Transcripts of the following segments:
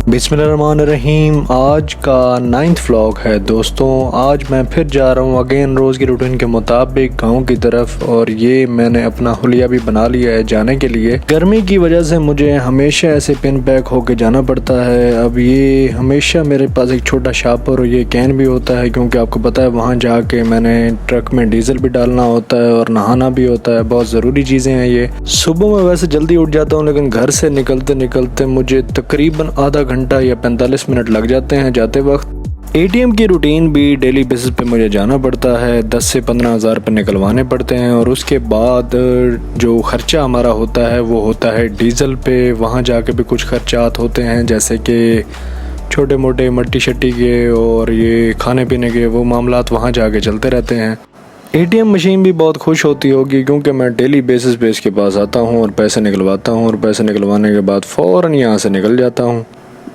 बिस्मिल्लाहिर्रहमानिर्रहीम। आज का 9th व्लॉग है दोस्तों। आज मैं फिर जा रहा हूँ अगेन रोज़ की रूटीन के मुताबिक गांव की तरफ, और ये मैंने अपना हुलिया भी बना लिया है जाने के लिए। गर्मी की वजह से मुझे हमेशा ऐसे पिन पैक होके जाना पड़ता है। अब ये हमेशा मेरे पास एक छोटा शापर और ये कैन भी होता है, क्योंकि आपको पता है वहाँ जाके मैंने ट्रक में डीजल भी डालना होता है और नहाना भी होता है। बहुत ज़रूरी चीज़ें हैं ये। सुबह मैं वैसे जल्दी उठ जाता हूँ, लेकिन घर से निकलते निकलते मुझे तकरीबन आधा घंटा या 45 मिनट लग जाते हैं जाते वक्त। एटीएम की रूटीन भी डेली बेसिस पे मुझे जाना पड़ता है। 10 से 15 हज़ार रुपये निकलवाने पड़ते हैं, और उसके बाद जो ख़र्चा हमारा होता है वो होता है डीज़ल पे। वहाँ जाके भी कुछ खर्चात होते हैं, जैसे कि छोटे मोटे मट्टी शट्टी के और ये खाने पीने के, वो मामलात वहाँ जाके चलते रहते हैं। एटीएम मशीन भी बहुत खुश होती होगी, क्योंकि मैं डेली बेसिस पे इसके पास आता हूँ और पैसे निकलवाता हूँ, और पैसे निकलवाने के बाद फ़ौरन यहाँ से निकल जाता हूँ।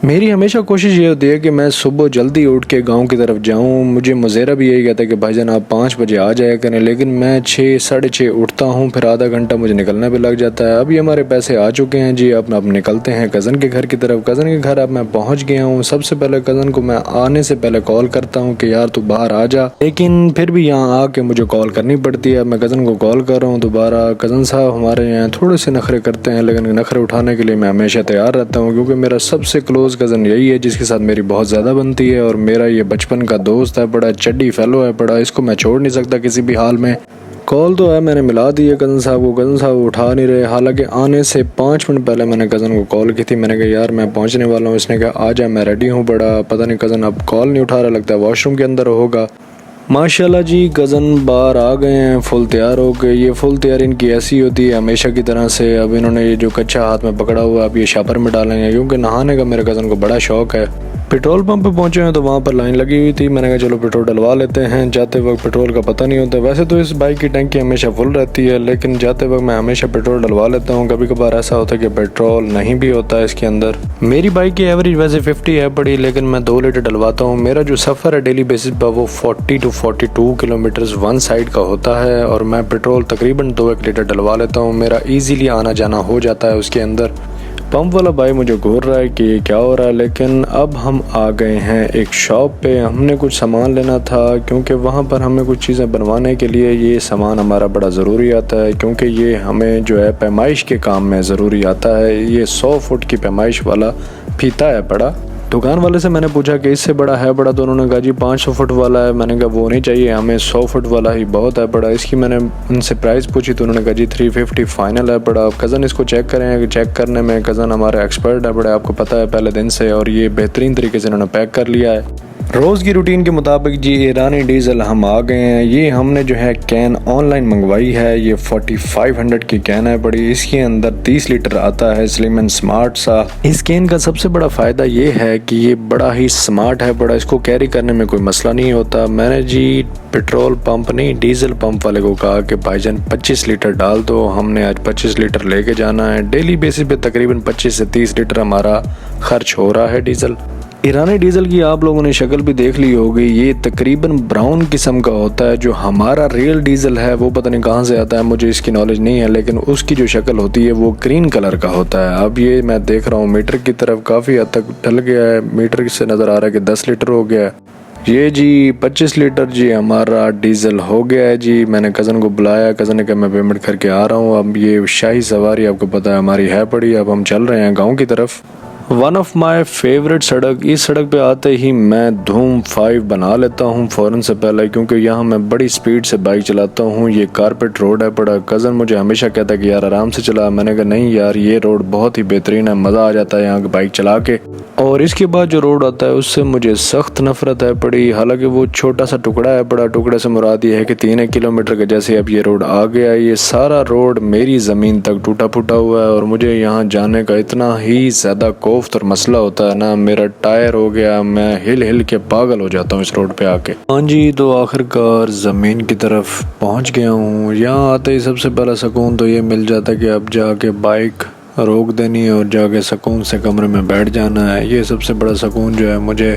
मेरी हमेशा कोशिश ये होती है कि मैं सुबह जल्दी उठ के गांव की तरफ जाऊं। मुझे मुज़ेरा भी यही कहता है कि भाईजान आप 5 बजे आ जाया करें, लेकिन मैं 6 साढ़े 6 उठता हूं, फिर आधा घंटा मुझे निकलने पे लग जाता है। अभी हमारे पैसे आ चुके हैं जी। अब निकलते हैं कज़न के घर की तरफ। कज़न के घर अब मैं पहुंच गया हूँ। सबसे पहले कज़न को मैं आने से पहले कॉल करता हूँ कि यार तू बाहर आ जा, लेकिन फिर भी यहाँ आके मुझे कॉल करनी पड़ती है। मैं कज़न को कॉल कर रहा हूँ दोबारा। कज़न साहब हमारे यहाँ थोड़े से नखरे करते हैं, लेकिन नखरे उठाने के लिए मैं हमेशा तैयार रहता हूँ, क्योंकि मेरा सबसे क्लोज़ कज़न यही है जिसके साथ मेरी बहुत ज़्यादा बनती है। और मेरा ये बचपन का दोस्त है, बड़ा चड्डी फेलो है, बड़ा इसको मैं छोड़ नहीं सकता किसी भी हाल में। कॉल तो है मैंने मिला दी है कज़न साहब को, कज़न साहब उठा नहीं रहे। हालांकि आने से 5 मिनट पहले मैंने कज़न को कॉल की थी। मैंने कहा यार मैं पहुंचने वाला हूँ। इसने कहा आ जा मैं रेडी हूँ। बड़ा पता नहीं कज़न अब कॉल नहीं उठा रहा, लगता है वॉशरूम के अंदर होगा। माशाल्लाह जी कज़न बाहर आ गए हैं, फुल तैयार हो गए। ये फुल तैयारी इनकी ऐसी होती है हमेशा की तरह से। अब इन्होंने ये जो कच्चा हाथ में पकड़ा हुआ है अब ये शापर में डालेंगे, क्योंकि नहाने का मेरे कज़न को बड़ा शौक है। पेट्रोल पंप पे पहुंचे हैं तो वहाँ पर लाइन लगी हुई थी। मैंने कहा चलो पेट्रोल डलवा लेते हैं। जाते वक्त पेट्रोल का पता नहीं होता। वैसे तो इस बाइक की टंकी हमेशा फुल रहती है, लेकिन जाते वक्त मैं हमेशा पेट्रोल डलवा लेता हूँ। कभी कभार ऐसा होता है कि पेट्रोल नहीं भी होता है इसके अंदर। मेरी बाइक की एवरेज वैसे 50 है पड़ी, लेकिन मैं 2 लीटर डलवाता हूँ। मेरा जो सफ़र है डेली बेसिस पर वो 40 to 42 किलोमीटर वन साइड का होता है, और मैं पेट्रोल तकरीबन 2-1 लीटर डलवा लेता हूँ। मेरा ईजीली आना जाना हो जाता है उसके अंदर। पंप वाला भाई मुझे घूर रहा है कि ये क्या हो रहा है, लेकिन अब हम आ गए हैं एक शॉप पे। हमने कुछ सामान लेना था, क्योंकि वहाँ पर हमें कुछ चीज़ें बनवाने के लिए ये सामान हमारा बड़ा ज़रूरी आता है, क्योंकि ये हमें जो है पैमाइश के काम में ज़रूरी आता है। ये 100 फुट की पैमाइश वाला फीता है बड़ा। दुकान वाले से मैंने पूछा कि इससे बड़ा है बड़ा, तो उन्होंने कहा जी 500 फुट वाला है। मैंने कहा वो नहीं चाहिए हमें, 100 फुट वाला ही बहुत है बड़ा। इसकी मैंने उनसे प्राइस पूछी तो उन्होंने कहा जी 350 फाइनल है बड़ा। कज़न इसको चेक करें, चेक करने में कज़न हमारा एक्सपर्ट है बड़ा, आपको पता है पहले दिन से, और ये बेहतरीन तरीके से इन्होंने पैक कर लिया है। रोज़ की रूटीन के मुताबिक जी ईरानी डीज़ल हम आ गए हैं। ये हमने जो है कैन ऑनलाइन मंगवाई है। ये 4500 की कैन है बड़ी। इसके अंदर 30 लीटर आता है, स्लिम एंड स्मार्ट सा। इस कैन का सबसे बड़ा फ़ायदा ये है कि ये बड़ा ही स्मार्ट है बड़ा, इसको कैरी करने में कोई मसला नहीं होता। मैंने जी पेट्रोल पंप नहीं डीज़ल पंप वाले को कहा कि भाईजान 25 लीटर डाल दो। हमने आज 25 लीटर लेके जाना है। डेली बेसिस पे तकरीबन 25 से 30 लीटर हमारा खर्च हो रहा है डीज़ल। ईरानी डीज़ल की आप लोगों ने शक्ल भी देख ली होगी। ये तकरीबन ब्राउन किस्म का होता है। जो हमारा रियल डीज़ल है वो पता नहीं कहाँ से आता है, मुझे इसकी नॉलेज नहीं है, लेकिन उसकी जो शक्ल होती है वो ग्रीन कलर का होता है। अब ये मैं देख रहा हूँ मीटर की तरफ काफ़ी हद तक ढल गया है। मीटर से नज़र आ रहा है कि 10 लीटर हो गया है। ये जी 25 लीटर जी हमारा डीज़ल हो गया है जी। मैंने कज़न को बुलाया, कज़न ने कहा मैं पेमेंट करके आ रहा हूँ। अब ये शाही सवारी आपको पता है हमारी है पड़ी। अब हम चल रहे हैं गाँव की तरफ। वन ऑफ माई फेवरेट सड़क। इस सड़क पे आते ही मैं धूम 5 बना लेता हूँ फ़ौरन से पहले, क्योंकि यहाँ मैं बड़ी स्पीड से बाइक चलाता हूँ। ये कारपेट रोड है बड़ा। कज़न मुझे हमेशा कहता है कि यार आराम से चला। मैंने कहा नहीं यार ये रोड बहुत ही बेहतरीन है, मज़ा आ जाता है यहाँ की बाइक चला के। और इसके बाद जो रोड आता है उससे मुझे सख्त नफरत है पड़ी। हालांकि वो छोटा सा टुकड़ा है, बड़ा टुकड़े से मुराद ये है कि 3 किलोमीटर के जैसे अब ये रोड आ गया है। ये सारा रोड मेरी ज़मीन तक टूटा फूटा हुआ है, और मुझे यहाँ जाने का इतना ही ज़्यादा कोफ्त और मसला होता है ना, मेरा टायर हो गया, मैं हिल हिल के पागल हो जाता हूँ इस रोड पे आके। हाँ जी, तो आखिरकार ज़मीन की तरफ पहुँच गया हूँ। यहाँ आते ही सबसे पहला सुकून तो ये मिल जाता है कि अब जाके बाइक रोक देनी है और जाके सुकून से कमरे में बैठ जाना है। ये सबसे बड़ा सुकून जो है मुझे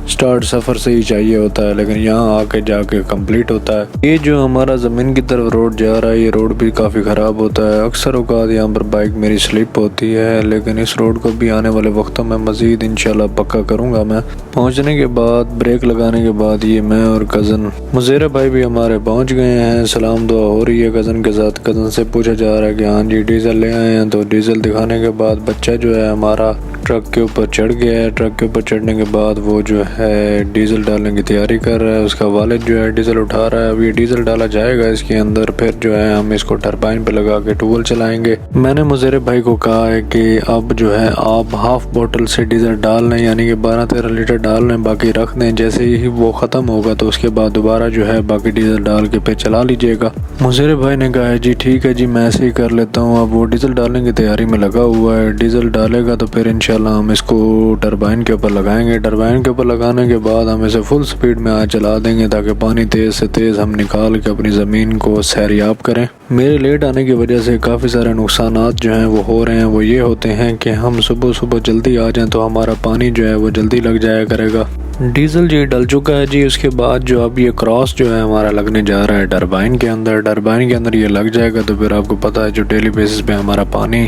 स्टार्ट सफ़र से ही चाहिए होता है, लेकिन यहाँ आके जाके कंप्लीट होता है। ये जो हमारा ज़मीन की तरफ रोड जा रहा है, ये रोड भी काफ़ी ख़राब होता है। अक्सर औक़ात यहाँ पर बाइक मेरी स्लिप होती है, लेकिन इस रोड को भी आने वाले वक्तों में मज़ीद इंशाल्लाह पक्का करूँगा मैं। पहुँचने के बाद ब्रेक लगाने के बाद ये मैं और कज़न मुज़ेरा भाई भी हमारे पहुँच गए हैं। सलाम दुआ हो रही है कज़न के साथ। कज़न से पूछा जा रहा है कि हाँ जी डीज़ल ले आए हैं, तो डीज़ल दिखाने के बाद बच्चा जो है हमारा ट्रक के ऊपर चढ़ गया है। ट्रक के ऊपर चढ़ने के बाद वो जो है डीज़ल डालने की तैयारी कर रहा है। उसका वालिद जो है डीज़ल उठा रहा है। अब ये डीज़ल डाला जाएगा इसके अंदर, फिर जो है हम इसको टरबाइन पे लगा के ट्यूबवेल चलाएंगे। मैंने मुज़ेरे भाई को कहा है कि अब जो है आप हाफ बोतल से डीज़ल डाल लें, यानी कि 12-13 लीटर डाल लें, बाकी रख दें। जैसे ही वो ख़त्म होगा तो उसके बाद दोबारा जो है बाकी डीज़ल डाल के फिर चला लीजिएगा। मुज़ेरे भाई ने कहा है जी ठीक है जी, मैं ऐसे ही कर लेता हूँ। अब वो डीज़ल डालने की तैयारी में लगा हुआ है। डीज़ल डालेगा तो फिर इंशाल्लाह हम इसको टरबाइन के ऊपर लगाएंगे। टरबाइन के ऊपर लगाने के बाद हम इसे फुल स्पीड में आज चला देंगे, ताकि पानी तेज़ से तेज़ हम निकाल के अपनी ज़मीन को सैरियाब करें। मेरे लेट आने की वजह से काफ़ी सारे नुकसानात जो हैं वो हो रहे हैं। वो ये होते हैं कि हम सुबह सुबह जल्दी आ जाएं तो हमारा पानी जो है वो जल्दी लग जाया करेगा। डीज़ल जी डल चुका है जी। उसके बाद जो अब ये क्रॉस जो है हमारा लगने जा रहा है टरबाइन के अंदर। टरबाइन के अंदर ये लग जाएगा तो फिर आपको पता है जो डेली बेसिस पे हमारा पानी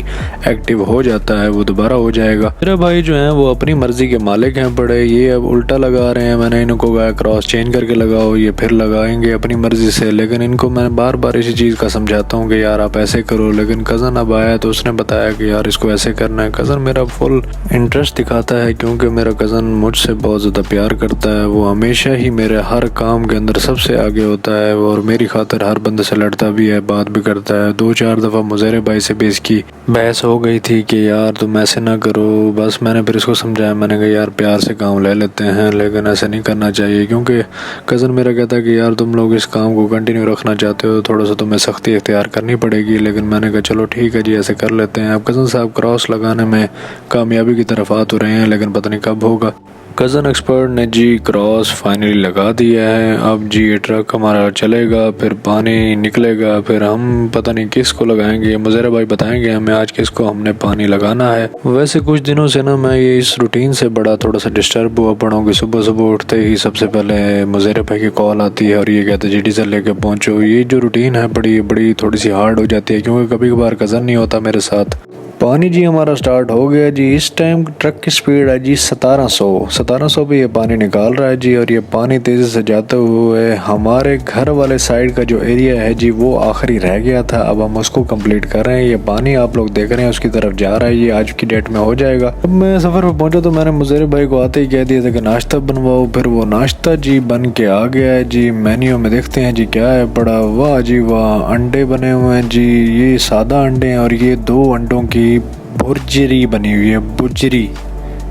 एक्टिव हो जाता है वो दोबारा हो जाएगा। मेरा भाई जो है वो अपनी मर्ज़ी के मालिक हैं पड़े। ये अब उल्टा लगा रहे हैं। मैंने इनको कहा क्रॉस चेंज करके लगाओ, ये फिर लगाएंगे अपनी मर्ज़ी से। लेकिन इनको मैं बार बार इसी चीज़ का समझाता हूँ कि यार आप ऐसे करो, लेकिन कज़न अब आया तो उसने बताया कि यार इसको ऐसे करना है। कज़न मेरा फुल इंटरेस्ट दिखाता है, क्योंकि मेरा कज़न मुझसे बहुत ज़्यादा प्यार करता है। वो हमेशा ही मेरे हर काम के अंदर सबसे आगे होता है और मेरी खातिर हर बंदे से लड़ता भी है, बात भी करता है। 2-4 दफ़ा मुज़ेरे भाई से भी इसकी बहस हो गई थी कि यार तुम ऐसे ना करो। बस मैंने फिर इसको समझाया, मैंने कहा यार प्यार से काम ले लेते हैं, लेकिन ऐसे नहीं करना चाहिए। क्योंकि कज़न मेरा कहता है कि यार तुम लोग इस काम को कंटिन्यू रखना चाहते हो, थोड़ा सा तुम्हें सख्ती इख्तियार करनी पड़ेगी। लेकिन मैंने कहा चलो ठीक है जी ऐसे कर लेते हैं। अब कज़न साहब क्रॉस लगाने में कामयाबी की तरफ आ तो रहे हैं, लेकिन पता नहीं कब होगा। कज़न एक्सपर्ट ने जी क्रॉस फाइनली लगा दिया है। अब जी ये ट्रक हमारा चलेगा, फिर पानी निकलेगा, फिर हम पता नहीं किसको लगाएंगे। मुज़ेरा भाई बताएंगे हमें आज किसको हमने पानी लगाना है। वैसे कुछ दिनों से ना मैं ये इस रूटीन से बड़ा थोड़ा सा डिस्टर्ब हुआ पड़ा हूँ कि सुबह सुबह उठते ही सबसे पहले मुज़ेरा भाई की कॉल आती है और ये कहते जी डीज़ल लेके पहुँचो। ये जो रूटीन है बड़ी थोड़ी सी हार्ड हो जाती है, क्योंकि कभी कभार कज़न नहीं होता मेरे साथ। पानी जी हमारा स्टार्ट हो गया जी। इस टाइम ट्रक की स्पीड है जी 1700 पे ये पानी निकाल रहा है जी। और ये पानी तेज़ी से जाते हुए हमारे घर वाले साइड का जो एरिया है जी वो आखिरी रह गया था, अब हम उसको कंप्लीट कर रहे हैं। ये पानी आप लोग देख रहे हैं उसकी तरफ जा रहा है, ये आज की डेट में हो जाएगा। जब मैं सफ़र पर पहुंचा तो मैंने मुज़ेरे भाई को आते ही कह दिया था कि नाश्ता बनवाओ। फिर वो नाश्ता जी बन के आ गया है जी। मेन्यू में देखते हैं जी क्या है पड़ा। वाह जी वाह, अंडे बने हुए हैं जी। ये सादा अंडे हैं और ये 2 अंडों की बुर्जरी बनी हुई है। बुर्जरी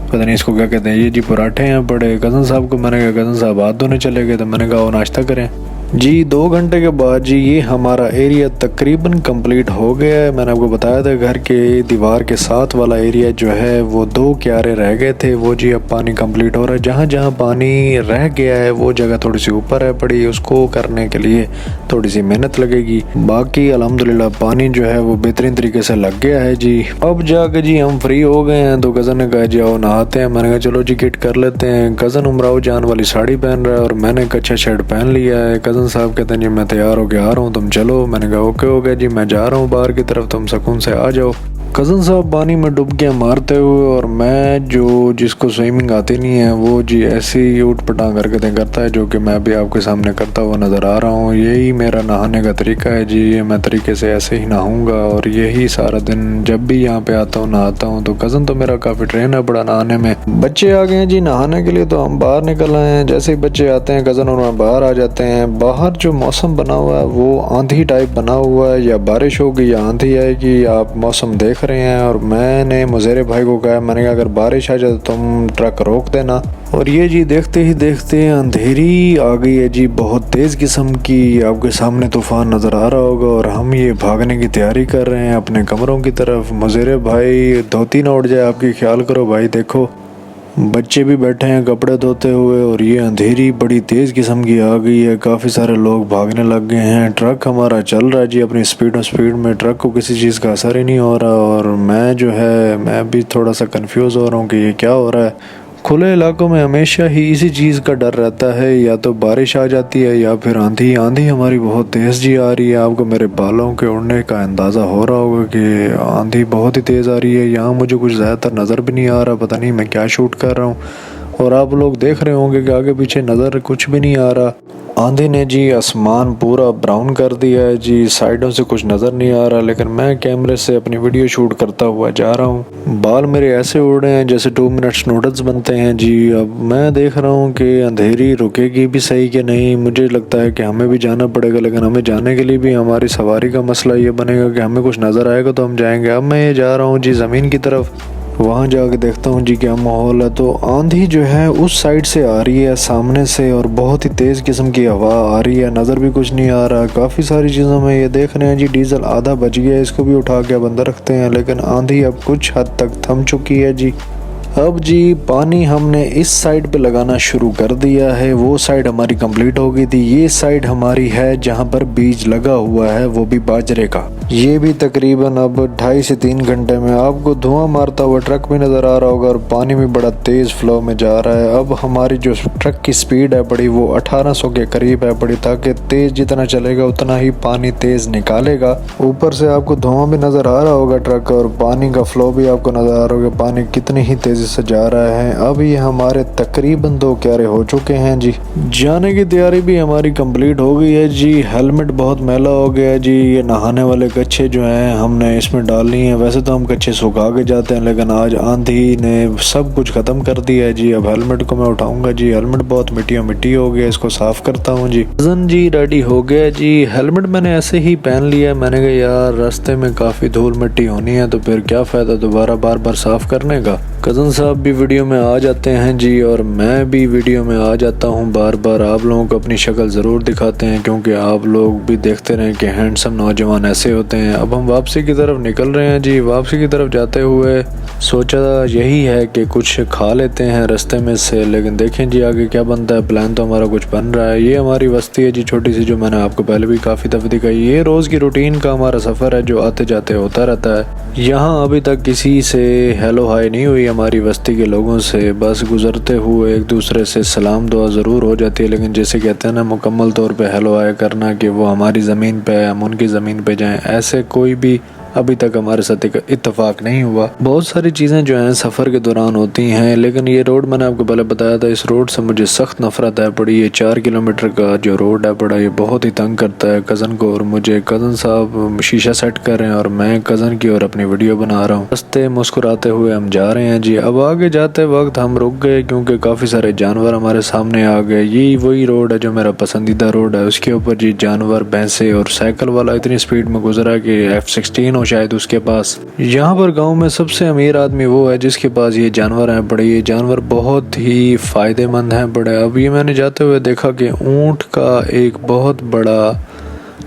पता नहीं इसको क्या कहते हैं। ये जी पराठे हैं पड़े। कज़न साहब को मैंने कहा कज़न साहब हाथ धोने चले गए, तो मैंने कहा वो नाश्ता करें जी। 2 घंटे के बाद जी ये हमारा एरिया तकरीबन कंप्लीट हो गया है। मैंने आपको बताया था घर के दीवार के साथ वाला एरिया जो है वो 2 क्यारे रह गए थे, वो जी अब पानी कंप्लीट हो रहा है। जहाँ जहाँ पानी रह गया है वो जगह थोड़ी सी ऊपर है पड़ी, उसको करने के लिए थोड़ी सी मेहनत लगेगी। बाकी अल्हम्दुलिल्लाह पानी जो है वो बेहतरीन तरीके से लग गया है जी। अब जाके जी हम फ्री हो गए हैं, तो कज़न ने कहा जी आओ नहाते हैं। मैंने कहा चलो जी किट कर लेते हैं। कज़न उमराव जान वाली साड़ी पहन रहा है और मैंने कच्चा शर्ट पहन लिया है। कज़न साहब कहते हैं जी मैं तैयार होके आ रहा हूँ, तुम चलो। मैंने कहा ओके हो गया जी, मैं जा रहा हूँ बाहर की तरफ, तुम सुकून से आ जाओ। कज़न साहब पानी में डुबकियाँ मारते हुए और मैं जो जिसको स्विमिंग आती नहीं है वो जी ऐसी ऊट पटांग हरकतें करता है, जो कि मैं भी आपके सामने करता हुआ नज़र आ रहा हूँ। यही मेरा नहाने का तरीका है जी। ये मैं तरीके से ऐसे ही नहाऊंगा और यही सारा दिन जब भी यहाँ पे आता हूँ नहाता हूँ। तो कज़न तो मेरा काफ़ी ट्रेन है बड़ा नहाने में। बच्चे आ गए हैं जी नहाने के लिए, तो हम बाहर निकल आए हैं। जैसे ही बच्चे आते हैं कज़न और मैं बाहर आ जाते हैं। बाहर जो मौसम बना हुआ है वो आंधी टाइप बना हुआ है, या बारिश होगी या आंधी आएगी, आप मौसम देख रहे हैं। और मैंने मुज़ेरे भाई को कहा, मैंने कहा अगर बारिश आ जाए तो तुम ट्रक रोक देना। और ये जी देखते ही देखते अंधेरी आ गई है जी, बहुत तेज़ किस्म की। आपके सामने तूफ़ान नज़र आ रहा होगा और हम ये भागने की तैयारी कर रहे हैं अपने कमरों की तरफ। मुज़ेरे भाई धोती ना उड़ जाए आपकी, ख्याल करो भाई। देखो बच्चे भी बैठे हैं कपड़े धोते हुए और ये अंधेरी बड़ी तेज़ किस्म की आ गई है। काफ़ी सारे लोग भागने लग गए हैं। ट्रक हमारा चल रहा है जी अपनी स्पीड में। ट्रक को किसी चीज़ का असर ही नहीं हो रहा और मैं जो है मैं भी थोड़ा सा कंफ्यूज हो रहा हूँ कि ये क्या हो रहा है। खुले इलाकों में हमेशा ही इसी चीज़ का डर रहता है, या तो बारिश आ जाती है या फिर आंधी। आंधी हमारी बहुत तेज़ जी आ रही है। आपको मेरे बालों के उड़ने का अंदाज़ा हो रहा होगा कि आंधी बहुत ही तेज़ आ रही है। यहाँ मुझे कुछ ज़्यादातर नज़र भी नहीं आ रहा, पता नहीं मैं क्या शूट कर रहा हूँ। और आप लोग देख रहे होंगे कि आगे पीछे नज़र कुछ भी नहीं आ रहा। आंधी ने जी आसमान पूरा ब्राउन कर दिया है जी, साइडों से कुछ नज़र नहीं आ रहा, लेकिन मैं कैमरे से अपनी वीडियो शूट करता हुआ जा रहा हूँ। बाल मेरे ऐसे उड़ रहे हैं जैसे 2 मिनट्स नूडल्स बनते हैं जी। अब मैं देख रहा हूँ कि अंधेरी रुकेगी भी सही कि नहीं। मुझे लगता है कि हमें भी जाना पड़ेगा, लेकिन हमें जाने के लिए भी हमारी सवारी का मसला ये बनेगा कि हमें कुछ नज़र आएगा तो हम जाएंगे। अब मैं ये जा रहा हूँ जी ज़मीन की तरफ, वहाँ जाके देखता हूँ जी क्या माहौल है। तो आंधी जो है उस साइड से आ रही है सामने से, और बहुत ही तेज़ किस्म की हवा आ रही है, नज़र भी कुछ नहीं आ रहा। काफ़ी सारी चीज़ों में ये देख रहे हैं जी, डीजल आधा बच गया है, इसको भी उठा के अब अंदर रखते हैं। लेकिन आंधी अब कुछ हद तक थम चुकी है जी। अब जी पानी हमने इस साइड पे लगाना शुरू कर दिया है। वो साइड हमारी कंप्लीट हो गई थी। ये साइड हमारी है जहाँ पर बीज लगा हुआ है, वो भी बाजरे का। ये भी तकरीबन अब 2.5 से 3 घंटे में आपको धुआं मारता हुआ ट्रक भी नज़र आ रहा होगा, और पानी भी बड़ा तेज़ फ्लो में जा रहा है। अब हमारी जो ट्रक की स्पीड है बड़ी, वो 1800 के करीब है बड़ी, ताकि तेज़ जितना चलेगा उतना ही पानी तेज़ निकालेगा। ऊपर से आपको धुआं भी नज़र आ रहा होगा ट्रक, और पानी का फ्लो भी आपको नज़र आ रहा होगा, पानी कितनी ही तेज़ी से जा रहा है। अब ये हमारे तकरीबन 2 क्यारे हो चुके हैं जी। जाने की तैयारी भी हमारी कंप्लीट हो गई है जी। हेलमेट बहुत मैला हो गया है जी। ये नहाने वाले कच्छे जो हैं हमने इसमें डालनी है। वैसे तो हम कच्छे सुखा के जाते हैं, लेकिन आज आंधी ने सब कुछ ख़त्म कर दिया है जी। अब हेलमेट को मैं उठाऊंगा जी। हेलमेट बहुत मिट्टी हो गया, इसको साफ़ करता हूँ जी। कज़न जी रेडी हो गया जी। हेलमेट मैंने ऐसे ही पहन लिया। मैंने कहा यार रास्ते में काफ़ी धूल मिट्टी होनी है, तो फिर क्या फ़ायदा दोबारा बार बार साफ़ करने का। कज़न साहब भी वीडियो में आ जाते हैं जी, और मैं भी वीडियो में आ जाता हूँ बार बार। आप लोगों को अपनी शक्ल ज़रूर दिखाते हैं, क्योंकि आप लोग भी देखते रहें कि हैंडसम नौजवान ऐसे होते हैं। अब हम वापसी की तरफ निकल रहे हैं जी। वापसी की तरफ जाते हुए सोचा यही है कि कुछ खा लेते हैं रास्ते में से, लेकिन देखें जी आगे क्या बनता है। प्लान तो हमारा कुछ बन रहा है। ये हमारी बस्ती है जी छोटी सी, जो मैंने आपको पहले भी काफ़ी दफ़ा दिखाई। ये रोज़ की रूटीन का हमारा सफ़र है जो आते जाते होता रहता है। यहाँ अभी तक किसी से हेलो हाय नहीं हुई हमारी बस्ती के लोगों से। बस गुजरते हुए एक दूसरे से सलाम दुआ ज़रूर हो जाती है, लेकिन जैसे कहते हैं ना मुकम्मल तौर पे हेलो हाय करना कि वो हमारी ज़मीन पे है हम उनकी ज़मीन पे जाएं, ऐसे कोई भी अभी तक हमारे साथ इत्तेफाक नहीं हुआ। बहुत सारी चीज़ें जो हैं सफ़र के दौरान होती हैं, लेकिन ये रोड मैंने आपको पहले बताया था, इस रोड से मुझे सख्त नफरत है पड़ी। ये 4 किलोमीटर का जो रोड है पड़ा, ये बहुत ही तंग करता है कज़न को और मुझे। कज़न साहब शीशा सेट कर रहे हैं और मैं कज़न की और अपनी वीडियो बना रहा हूँ। रास्ते मुस्कुराते हुए हम जा रहे हैं जी। अब आगे जाते वक्त हम रुक गए क्योंकि काफ़ी सारे जानवर हमारे सामने आ गए। यही वही रोड है जो मेरा पसंदीदा रोड है। उसके ऊपर जी जानवर, भैंसे और साइकिल वाला इतनी स्पीड में गुजरा कि F16 शायद उसके पास। यहाँ पर गांव में सबसे अमीर आदमी वो है जिसके पास ये जानवर हैं बड़े। ये जानवर बहुत ही फायदेमंद हैं बड़े। अब ये मैंने जाते हुए देखा कि ऊंट का एक बहुत बड़ा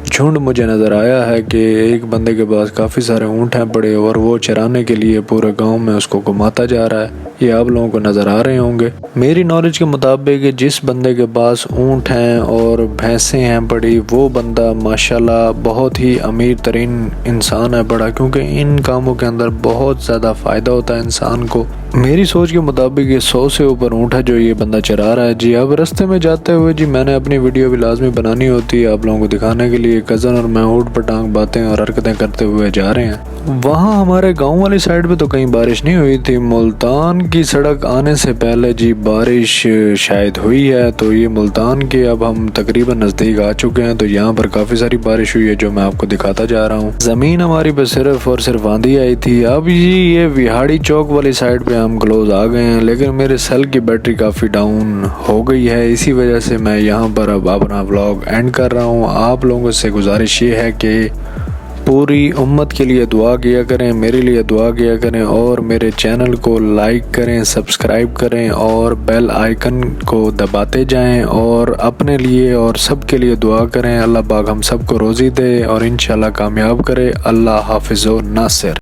झुंड मुझे नज़र आया है कि एक बंदे के पास काफ़ी सारे ऊँट हैं बड़े, और वो चराने के लिए पूरे गांव में उसको घुमाता जा रहा है। ये आप लोगों को नज़र आ रहे होंगे। मेरी नॉलेज के मुताबिक जिस बंदे के पास ऊँट हैं और भैंसें हैं बड़ी, वो बंदा माशाल्लाह बहुत ही अमीर तरीन इंसान है बड़ा, क्योंकि इन कामों के अंदर बहुत ज़्यादा फ़ायदा होता है इंसान को। मेरी सोच के मुताबिक ये 100 से ऊपर ऊँट है जो ये बंदा चरा रहा है जी। अब रास्ते में जाते हुए जी मैंने अपनी वीडियो भी लाजमी बनानी होती है आप लोगों को दिखाने के लिए। कज़न और मैं ऊँट पटांग बातें और हरकतें करते हुए जा रहे हैं। वहाँ हमारे गांव वाली साइड पे तो कहीं बारिश नहीं हुई थी। मुल्तान की सड़क आने से पहले जी बारिश शायद हुई है। तो ये मुल्तान के अब हम तकरीबन नज़दीक आ चुके हैं। तो यहाँ पर काफ़ी सारी बारिश हुई है जो मैं आपको दिखाता जा रहा हूँ। ज़मीन हमारी पे सिर्फ और सिर्फ आंधी आई थी। अब ये विहाड़ी चौक वाली साइड पे हम क्लोज आ गए हैं, लेकिन मेरे सेल की बैटरी काफ़ी डाउन हो गई है। इसी वजह से मैं यहाँ पर अब अपना व्लॉग एंड कर रहा हूँ। आप लोगों से गुजारिश ये है कि पूरी उम्मत के लिए दुआ किया करें, मेरे लिए दुआ किया करें, और मेरे चैनल को लाइक करें, सब्सक्राइब करें और बेल आइकन को दबाते जाएं, और अपने लिए और सब के लिए दुआ करें। अल्लाह पाक हम सबको रोज़ी दे और इंशाल्लाह कामयाब करे। अल्लाह हाफिज़ व नासिर।